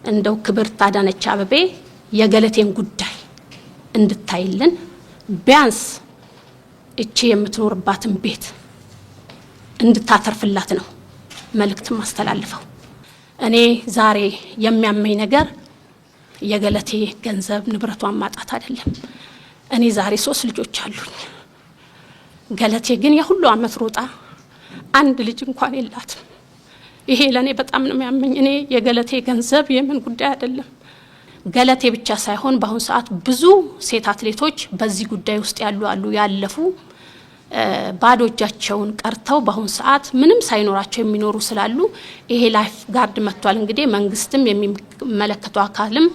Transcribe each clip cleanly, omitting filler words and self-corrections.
እንደው ክብርት አዳነች አቤቤ የገለቴን ጉዳይ እንድታይልን ቢያንስ እቺ የምትኖርባትን ቤት እንድታተርፍላት ነው መልእክት ማስተላልፈው። እኔ ዛሬ የሚያመኝ ነገር የገለቴ ገንዘብ ንብረቷን ማጣት አይደለም። እኔ ዛሬ 3 ልጆች አሉኝ። ገለቴ ግን የሁሉ አመት ሮጣ አንድ ልጅ እንኳን የላትም። ይሄ ለኔ በጣም ነው የሚያመኝ። እኔ የገለቴ ገንዘብ የምን ጉዳይ አይደለም። ገለቴ ብቻ ሳይሆን በአሁን ሰዓት ብዙ ሴት አትሌቶች በዚህ ጉዳይ ውስጥ ያለፉ ባዶ እጃቸውን ቀርተው በአሁን ሰዓት ምንም ሳይኖራቸው የሚኖሩ ስላሉ ይሄ ላይፍ ጋርድ መጥቷል። እንግዲህ መንግስትም የሚመለከተው አካልም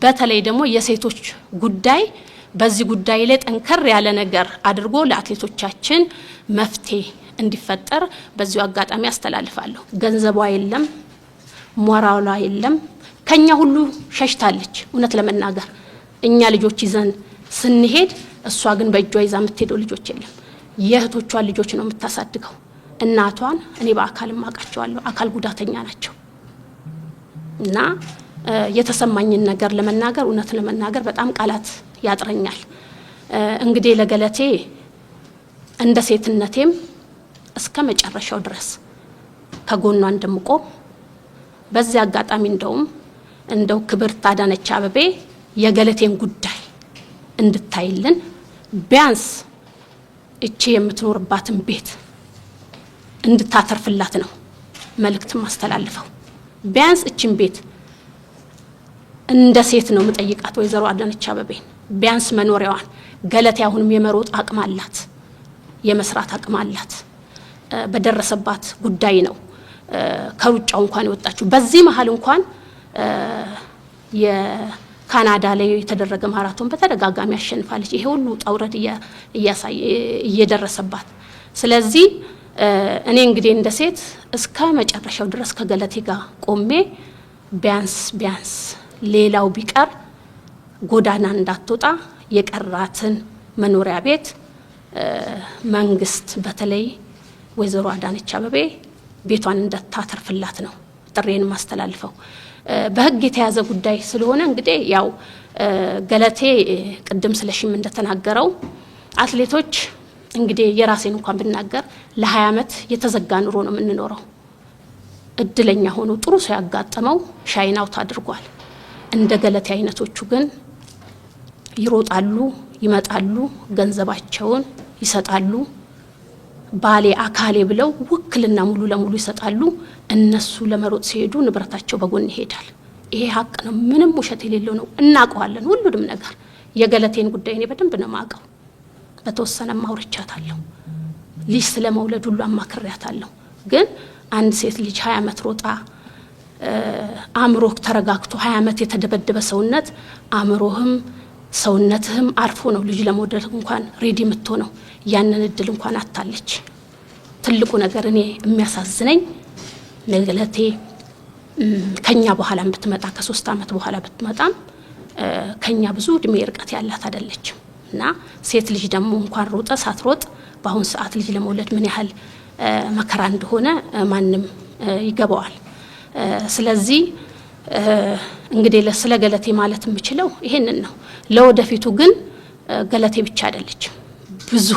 በተለይ ደግሞ የሴቶች ጉዳይ በዚህ ጉዳይ ላይ ጠንከር ያለ ነገር አድርጎ ለአትሌቶቻችን መፍትሄ እንዲፈጠር በዚሁ አጋጣሚ አስተላልፋለሁ። ገንዘቧ የለም፣ ሞራሏ የለም፣ ከኛ ሁሉ ሸሽታለች። እውነት ለመናገር እኛ ልጆች ይዘን ስንሄድ እሷ ግን በእጇ ይዛ የምትሄደው ልጆች የለም። የእህቶቿን ልጆች ነው የምታሳድገው። እናቷን እኔ በአካል ማቃቸዋለሁ፣ አካል ጉዳተኛ ናቸው። እና የተሰማኝን ነገር ለመናገር እውነት ለመናገር በጣም ቃላት ያጥረኛል። እንግዲህ ለገለቴ እንደ ሴትነቴም እስከ መጨረሻው ድረስ ከጎኗ እንደምቆም በዚህ አጋጣሚ እንደው ክብርት አዳነች አቤቤ የገለቴን ጉዳይ እንድታይልን ቢያንስ እቺ የምትኖርባትን ቤት እንድታተርፍላት ነው መልእክት ማስተላልፈው። ቢያንስ እቺን ቤት እንደ ሴት ነው መጠይቃት ወይዘሮ አዳነች አቤቤን ቢያንስ መኖሪያዋን። ገለቴ አሁንም የመሮጥ አቅም አላት፣ የመስራት አቅም አላት። በደረሰባት ጉዳይ ነው ከሩጫው እንኳን የወጣችው። በዚህ መሀል እንኳን የካናዳ ላይ የተደረገ ማራቶን በተደጋጋሚ አሸንፋለች። ይሄ ሁሉ ጣውረድ እየደረሰባት። ስለዚህ እኔ እንግዲህ እንደ ሴት እስከ መጨረሻው ድረስ ከገለቴ ጋር ቆሜ ቢያንስ ሌላው ቢቀር ጎዳና እንዳትወጣ የቀራትን መኖሪያ ቤት መንግስት በተለይ ወይዘሮ አዳነች አቤቤ ቤቷን እንድታተርፍላት ነው ጥሬን ማስተላልፈው። በህግ የተያዘ ጉዳይ ስለሆነ እንግዲህ ያው ገለቴ ቅድም ስለሽም እንደተናገረው አትሌቶች እንግዲህ የራሴን እንኳን ብናገር ለ20 አመት የተዘጋ ኑሮ ነው የምንኖረው። እድለኛ ሆኖ ጥሩ ሰው ያጋጠመው ሻይን አውት አድርጓል። እንደ ገለቴ አይነቶቹ ግን ይሮጣሉ፣ ይመጣሉ፣ ገንዘባቸውን ይሰጣሉ፣ ባሌ አካሌ ብለው ውክልና ሙሉ ለሙሉ ይሰጣሉ። እነሱ ለመሮጥ ሲሄዱ ንብረታቸው በጎን ይሄዳል። ይሄ ሀቅ ነው፣ ምንም ውሸት የሌለው ነው። እናውቀዋለን ሁሉንም ነገር። የገለቴን ጉዳይ እኔ በደንብ ነው ማውቀው። በተወሰነ ማውርቻታለሁ። ልጅ ስለመውለድ ሁሉ አማክሪያታለሁ። ግን አንድ ሴት ልጅ 20 አመት ሮጣ አእምሮህ ተረጋግቶ 20 አመት የተደበደበ ሰውነት አእምሮህም ሰውነትህም አርፎ ነው ልጅ ለመውለድ እንኳን ሬዲ የምትሆነው። ያንን እድል እንኳን አታለች። ትልቁ ነገር እኔ የሚያሳዝነኝ ለገለቴ ከኛ በኋላ ብትመጣ ከ3 አመት በኋላ ብትመጣም ከኛ ብዙ እድሜ ርቀት ያላት አይደለችም። እና ሴት ልጅ ደግሞ እንኳን ሮጠ ሳትሮጥ በአሁን ሰዓት ልጅ ለመውለድ ምን ያህል መከራ እንደሆነ ማንም ይገባዋል። ስለዚህ እንግዲህ ስለ ገለቴ ማለት የምችለው ይሄንን ነው። ለወደፊቱ ግን ገለቴ ብቻ አይደለችም። ብዙ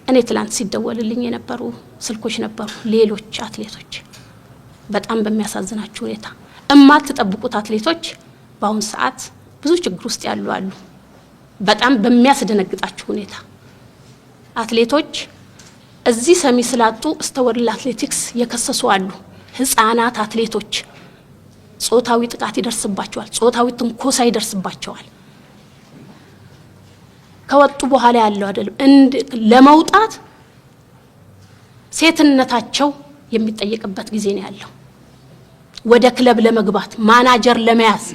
እኔ ትላንት ሲደወልልኝ የነበሩ ስልኮች ነበሩ። ሌሎች አትሌቶች በጣም በሚያሳዝናችሁ ሁኔታ እማትጠብቁት አትሌቶች በአሁን ሰዓት ብዙ ችግር ውስጥ ያሉ አሉ። በጣም በሚያስደነግጣችሁ ሁኔታ አትሌቶች እዚህ ሰሚ ስላጡ እስከ ወርልድ አትሌቲክስ የከሰሱ አሉ። ህፃናት አትሌቶች ጾታዊ ጥቃት ይደርስባቸዋል፣ ጾታዊ ትንኮሳ ይደርስባቸዋል። ከወጡ በኋላ ያለው አይደለም ለመውጣት ሴትነታቸው የሚጠየቅበት ጊዜ ነው ያለው። ወደ ክለብ ለመግባት ማናጀር ለመያዝ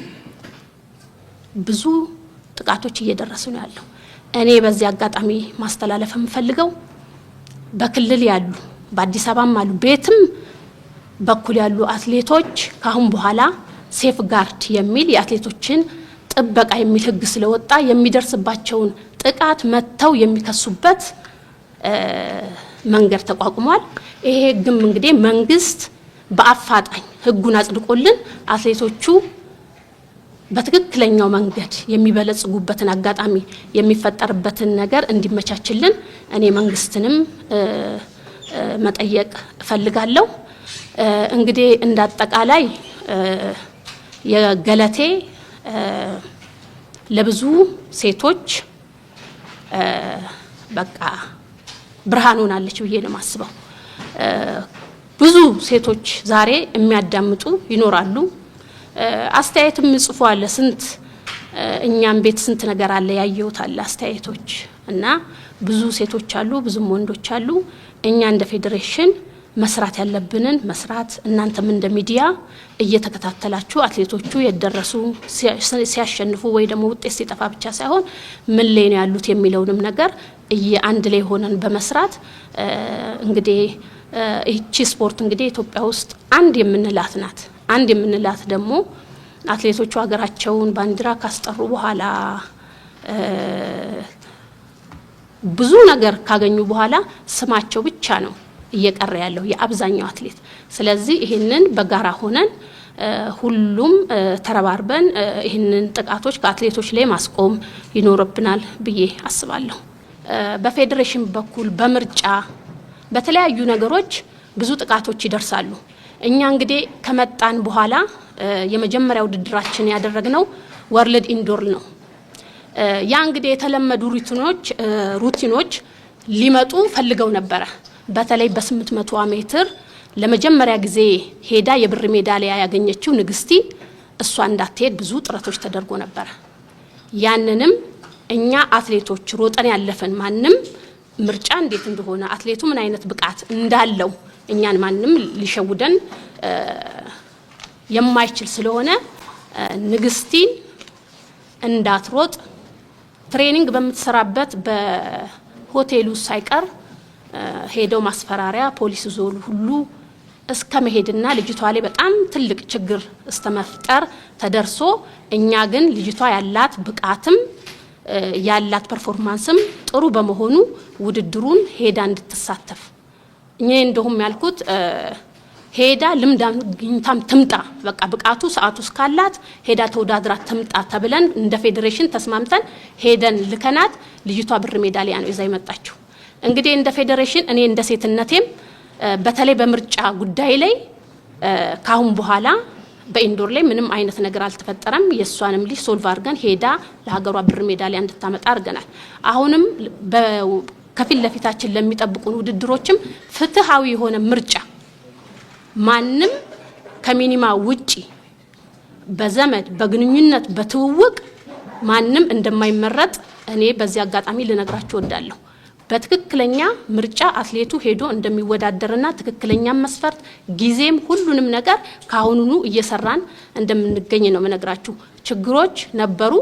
ብዙ ጥቃቶች እየደረሱ ነው ያለው። እኔ በዚህ አጋጣሚ ማስተላለፍ የምፈልገው በክልል ያሉ በአዲስ አበባም አሉ ቤትም በኩል ያሉ አትሌቶች ካሁን በኋላ ሴፍ ጋርድ የሚል የአትሌቶችን ጥበቃ የሚል ህግ ስለወጣ የሚደርስባቸውን ጥቃት መተው የሚከሱበት መንገድ ተቋቁሟል። ይሄ ህግም እንግዲህ መንግስት በአፋጣኝ ህጉን አጽድቆልን አትሌቶቹ በትክክለኛው መንገድ የሚበለጽጉበትን አጋጣሚ የሚፈጠርበትን ነገር እንዲመቻችልን እኔ መንግስትንም መጠየቅ እፈልጋለሁ። እንግዲህ እንዳጠቃላይ የገለቴ ለብዙ ሴቶች በቃ ብርሃን ሆናለች ብዬ ነው የማስበው። ብዙ ሴቶች ዛሬ የሚያዳምጡ ይኖራሉ። አስተያየትም ጽፎ አለ። ስንት እኛም ቤት ስንት ነገር አለ ያየሁት አለ አስተያየቶች እና ብዙ ሴቶች አሉ፣ ብዙም ወንዶች አሉ። እኛ እንደ ፌዴሬሽን መስራት ያለብንን መስራት፣ እናንተም እንደ ሚዲያ እየተከታተላችሁ አትሌቶቹ የደረሱ ሲያሸንፉ ወይ ደግሞ ውጤት ሲጠፋ ብቻ ሳይሆን ምን ላይ ነው ያሉት የሚለውንም ነገር አንድ ላይ ሆነን በመስራት እንግዲህ እቺ ስፖርት እንግዲህ ኢትዮጵያ ውስጥ አንድ የምንላት ናት። አንድ የምንላት ደግሞ አትሌቶቹ ሀገራቸውን ባንዲራ ካስጠሩ በኋላ ብዙ ነገር ካገኙ በኋላ ስማቸው ብቻ ነው እየቀረ ያለው የአብዛኛው አትሌት። ስለዚህ ይሄንን በጋራ ሆነን ሁሉም ተረባርበን ይሄንን ጥቃቶች ከአትሌቶች ላይ ማስቆም ይኖርብናል ብዬ አስባለሁ። በፌዴሬሽን በኩል በምርጫ በተለያዩ ነገሮች ብዙ ጥቃቶች ይደርሳሉ። እኛ እንግዲህ ከመጣን በኋላ የመጀመሪያው ውድድራችን ያደረግነው ወርልድ ኢንዶር ነው። ያ እንግዲህ የተለመዱ ሩቲኖች ሊመጡ ፈልገው ነበረ። በተለይ በ800 ሜትር ለመጀመሪያ ጊዜ ሄዳ የብር ሜዳሊያ ያገኘችው ንግስቲ እሷ እንዳትሄድ ብዙ ጥረቶች ተደርጎ ነበር። ያንንም እኛ አትሌቶች ሮጠን ያለፈን ማንም ምርጫ እንዴት እንደሆነ አትሌቱ ምን አይነት ብቃት እንዳለው እኛን ማንም ሊሸውደን የማይችል ስለሆነ ንግስቲን እንዳትሮጥ ትሬኒንግ በምትሰራበት በሆቴሉ ሳይቀር ሄደው ማስፈራሪያ ፖሊስ ዞሉ ሁሉ እስከ መሄድና ልጅቷ ላይ በጣም ትልቅ ችግር እስተመፍጠር ተደርሶ እኛ ግን ልጅቷ ያላት ብቃትም ያላት ፐርፎርማንስም ጥሩ በመሆኑ ውድድሩን ሄዳ እንድትሳተፍ እኛ እንደውም ያልኩት ሄዳ ልምድ አግኝታም ትምጣ፣ በቃ ብቃቱ ሰዓቱ እስካላት ሄዳ ተወዳድራ ትምጣ ተብለን እንደ ፌዴሬሽን ተስማምተን ሄደን ልከናት ልጅቷ ብር ሜዳሊያ ነው ይዛ የመጣችው። እንግዲህ እንደ ፌዴሬሽን እኔ እንደ ሴትነቴም በተለይ በምርጫ ጉዳይ ላይ ካሁን በኋላ በኢንዶር ላይ ምንም አይነት ነገር አልተፈጠረም። የሷንም ልጅ ሶልቭ አድርገን ሄዳ ለሀገሯ ብር ሜዳሊያ እንድታመጣ አድርገናል። አሁንም ከፊት ለፊታችን ለሚጠብቁን ውድድሮችም ፍትሃዊ የሆነ ምርጫ ማንም ከሚኒማ ውጪ በዘመድ በግንኙነት በትውውቅ ማንም እንደማይመረጥ እኔ በዚህ አጋጣሚ ልነግራችሁ እወዳለሁ። በትክክለኛ ምርጫ አትሌቱ ሄዶ እንደሚወዳደርና ትክክለኛ መስፈርት ጊዜም ሁሉንም ነገር ካሁኑኑ እየሰራን እንደምንገኝ ነው መነግራችሁ። ችግሮች ነበሩ።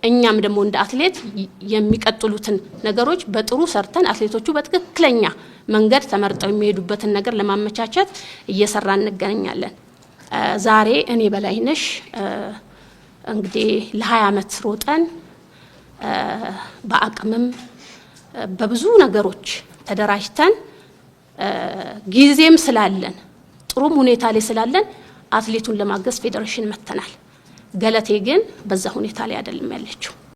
እኛም ደግሞ እንደ አትሌት የሚቀጥሉትን ነገሮች በጥሩ ሰርተን አትሌቶቹ በትክክለኛ መንገድ ተመርጠው የሚሄዱበትን ነገር ለማመቻቸት እየሰራን እንገኛለን። ዛሬ እኔ በላይነሽ እንግዲህ ለ20 አመት ሮጠን በአቅምም በብዙ ነገሮች ተደራጅተን ጊዜም ስላለን ጥሩም ሁኔታ ላይ ስላለን አትሌቱን ለማገዝ ፌዴሬሽን መተናል። ገለቴ ግን በዛ ሁኔታ ላይ አይደለም ያለችው።